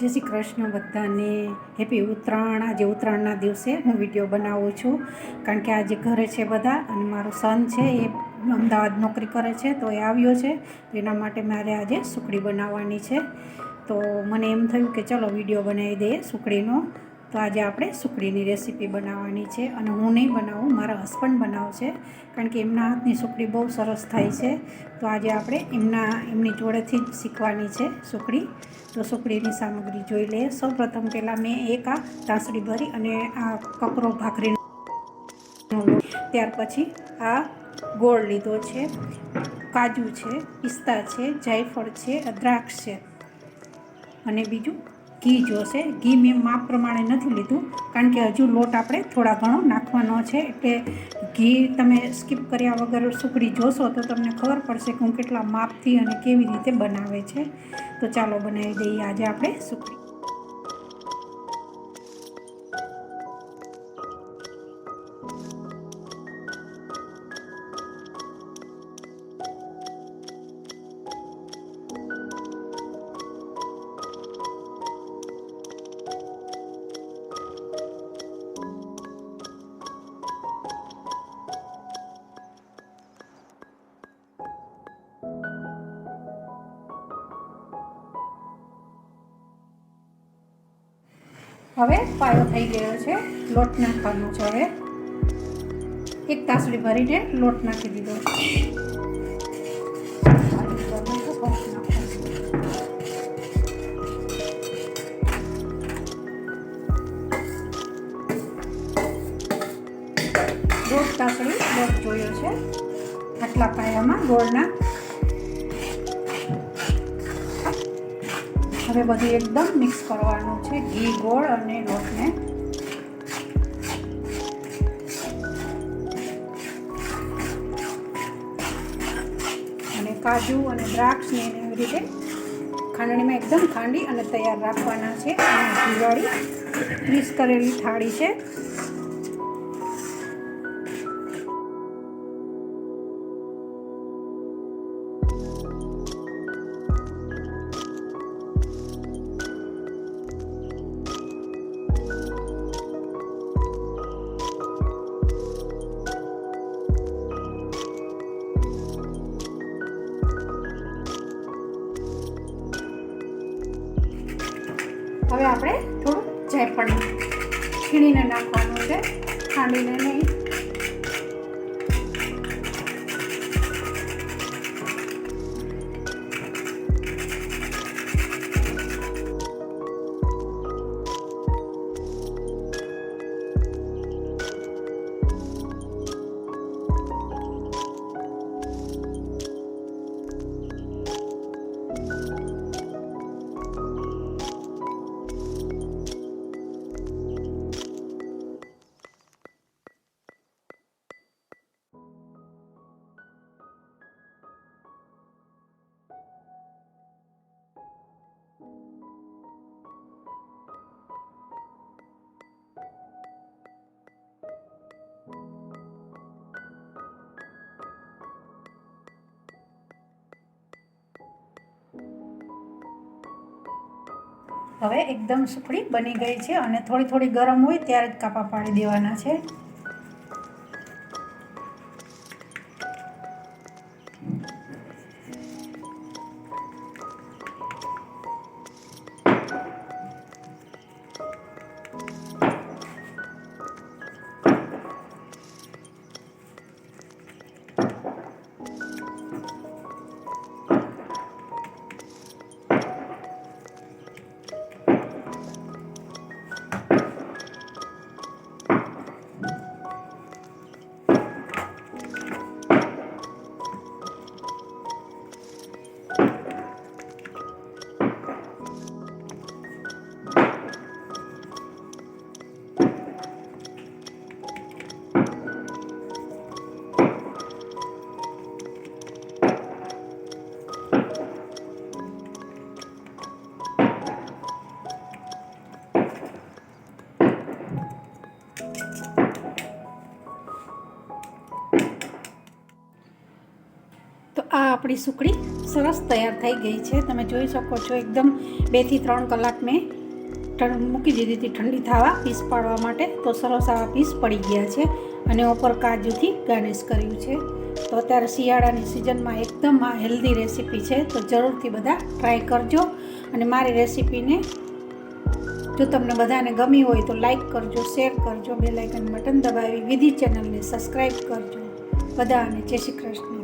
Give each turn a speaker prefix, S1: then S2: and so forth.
S1: જય શ્રી કૃષ્ણ બધાને. હેપી ઉત્તરાયણ. આજે ઉત્તરાયણના દિવસે હું વિડીયો બનાવું છું, કારણ કે આજે ઘરે છે બધા, અને મારો સન છે એ અમદાવાદ નોકરી કરે છે, તો એ આવ્યો છે, તો એના માટે મારે આજે સુખડી બનાવવાની છે. તો મને એમ થયું કે ચલો વિડીયો બનાવી દઈએ સુખડીનો. તો આજે આપણે સુખડીની રેસીપી બનાવવાની છે, અને હું નહીં બનાવું, મારા હસબન્ડ બનાવશે, કારણ કે એમના હાથની સુખડી બહુ સરસ થાય છે. તો આજે આપણે એમની જોડેથી જ શીખવાની છે સુખડી. તો સુખડીની સામગ્રી જોઈ લઈએ. સૌપ્રથમ પહેલાં મેં એક આ તાસડી ભરી અને આ કકરો ભાખરીનો લોટ, ત્યાર પછી આ ગોળ લીધો છે, કાજુ છે, પિસ્તા છે, જાયફળ છે, દ્રાક્ષ છે, અને બીજું ઘી જોશે. ઘી મેં માપ પ્રમાણે નથી લીધું, કારણ કે હજુ લોટ આપણે થોડા ઘણો નાખવાનો છે, એટલે ઘી તમે સ્કીપ કર્યા વગર સુખડી જોશો તો તમને ખબર પડશે કે હું કેટલા માપથી અને કેવી રીતે બનાવે છે. તો ચાલો બનાવી દઈએ આજે આપણે સુખડી. હવે પાયો થઈ ગયો છે, લોટ નાખવાનો છે. હવે એક તાસડી ભરીને લોટ નાખી દીધો છે. દોઢ તાસડી લોટ જોયો છે આટલા પાયામાં ગોળના. હવે બધું એકદમ મિક્સ કરવાનું છે, ઘી, ગોળ અને લોટને. અને કાજુ અને દ્રાક્ષ ને એવી રીતે ખાંડણીમાં એકદમ ખાંડી અને તૈયાર રાખવાના છે. અને ઘીવાળી ગ્રીસ કરેલી થાળી છે. હવે આપણે થોડું જાયફળ છીણીને નાખવાનું છે, ખાંડીને નહીં. હવે એકદમ સુખડી બની ગઈ છે, અને થોડી થોડી ગરમ હોય ત્યારે જ કાપા પાડી દેવાના છે. આ આપણી સુખડી સરસ તૈયાર થઈ ગઈ છે. તમે જોઈ શકો છો એકદમ 2 થી 3 કલાક મેં મૂકી દીધી હતી ઠંડી થવા પીસ પાડવા માટે. તો સરસ આવા પીસ પડી ગયા છે અને ઉપર કાજુથી ગાર્નિશ કર્યું છે. તો અત્યારે શિયાળાની સિઝનમાં એકદમ આ હેલ્ધી રેસીપી છે. તો જરૂરથી બધા ટ્રાય કરજો. અને મારી રેસીપીને જો તમને બધાને ગમી હોય તો લાઈક કરજો, શેર કરજો, બેલ આઇકન બટન દબાવી વિધિ ચેનલને સબસ્ક્રાઈબ કરજો. બધાને જય શ્રી કૃષ્ણ.